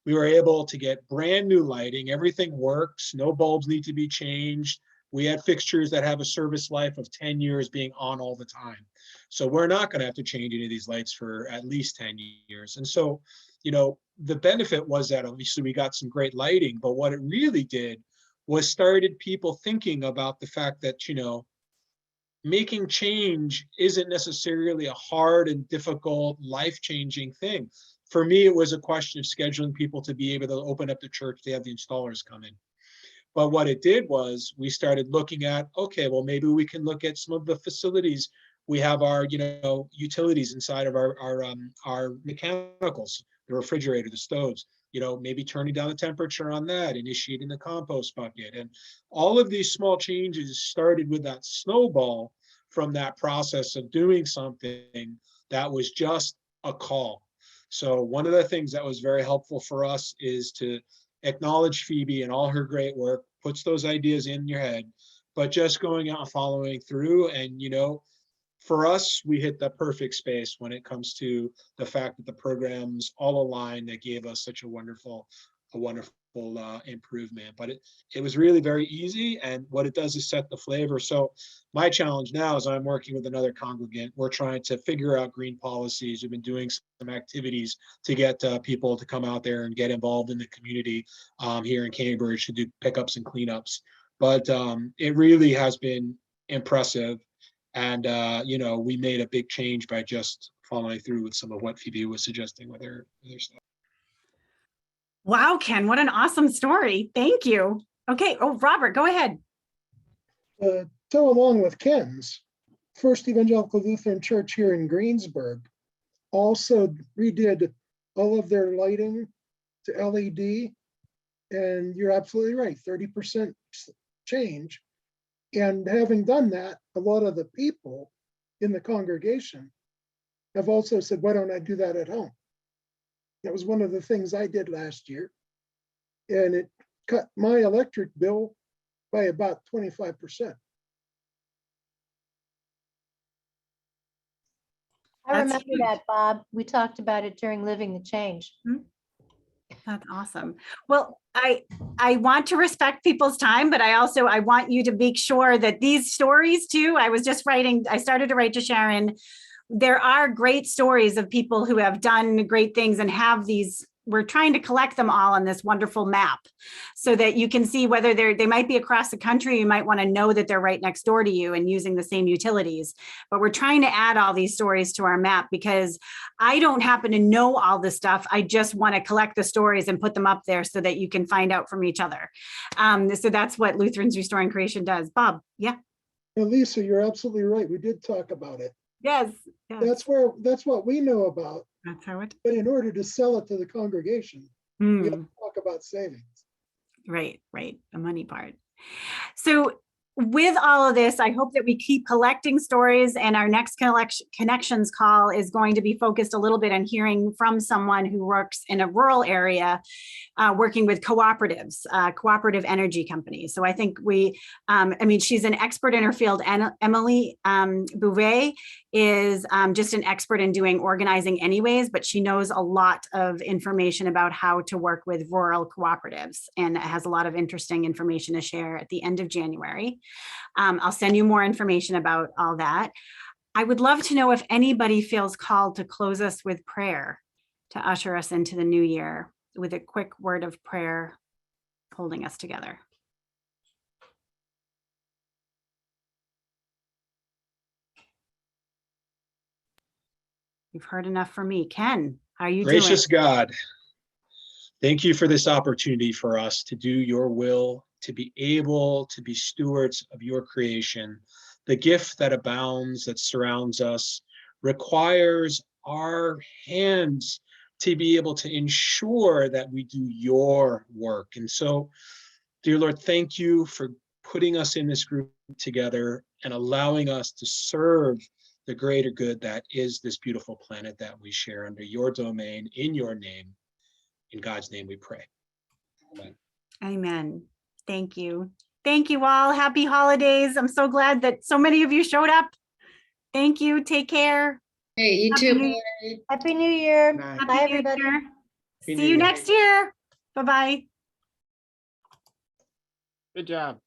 We were able to get brand new lighting. Everything works. No bulbs need to be changed. We had fixtures that have a service life of 10 years being on all the time. So we're not going to have to change any of these lights for at least 10 years. And so, you know, the benefit was that obviously we got some great lighting, but what it really did was started people thinking about the fact that, you know, making change isn't necessarily a hard and difficult, life-changing thing. For me, it was a question of scheduling people to be able to open up the church to have the installers come in. But what it did was we started looking at, okay, well, maybe we can look at some of the facilities. We have our, you know, utilities inside of our mechanicals, the refrigerator, the stoves, you know, maybe turning down the temperature on that, initiating the compost bucket. And all of these small changes started with that snowball from that process of doing something that was just a call. So one of the things that was very helpful for us is to acknowledge Phoebe and all her great work, puts those ideas in your head, but just going out and following through. And, you know, for us, we hit the perfect space when it comes to the fact that the programs all aligned that gave us such a wonderful improvement. But it was really very easy, and what it does is set the flavor. So my challenge now is I'm working with another congregant. We're trying to figure out green policies. We've been doing some activities to get people to come out there and get involved in the community here in Cambridge to do pickups and cleanups. But it really has been impressive. And, you know, we made a big change by just following through with some of what Phoebe was suggesting with her stuff. Wow, Ken, what an awesome story. Thank you. Okay. Oh, Robert, go ahead. To go along with Ken's, First Evangelical Lutheran Church here in Greensburg also redid all of their lighting to LED. And you're absolutely right, 30% change. And having done that, a lot of the people in the congregation have also said, why don't I do that at home? That was one of the things I did last year. And it cut my electric bill by about 25%. I That's remember huge. that, Bob. We talked about it during Living the Change. That's awesome. Well, I want to respect people's time, but I want you to make sure that these stories too, I started to write to Sharon. There are great stories of people who have done great things and have these we're trying to collect them all on this wonderful map so that you can see whether they might be across the country. You might want to know that they're right next door to you and using the same utilities. But we're trying to add all these stories to our map because I don't happen to know all this stuff. I just want to collect the stories and put them up there so that you can find out from each other. So that's what Lutherans Restoring Creation does. Bob, yeah. And Lisa, you're absolutely right. We did talk about it. Yes. That's what we know about. That's how it. But in order to sell it to the congregation, we have to talk about savings. Right, the money part. So with all of this, I hope that we keep collecting stories, and our next connections call is going to be focused a little bit on hearing from someone who works in a rural area, working with cooperatives, cooperative energy companies. So I think she's an expert in her field. Emily Bouvet is just an expert in doing organizing anyways, but she knows a lot of information about how to work with rural cooperatives and has a lot of interesting information to share at the end of January. I'll send you more information about all that. I would love to know if anybody feels called to close us with prayer to usher us into the new year with a quick word of prayer holding us together. You've heard enough from me. Ken, how are you doing? Gracious God, thank you for this opportunity for us to do your will, to be able to be stewards of your creation. The gift that abounds, that surrounds us, requires our hands to be able to ensure that we do your work. And so, dear Lord, thank you for putting us in this group together and allowing us to serve the greater good that is this beautiful planet that we share under your domain, in your name. In God's name we pray. Amen. Amen. Thank you. Thank you all. Happy holidays. I'm so glad that so many of you showed up. Thank you. Take care. Hey, you Happy too. New- Happy New Year. Happy Bye, everybody. Year. New See you Year. next year. Bye-bye. Good job.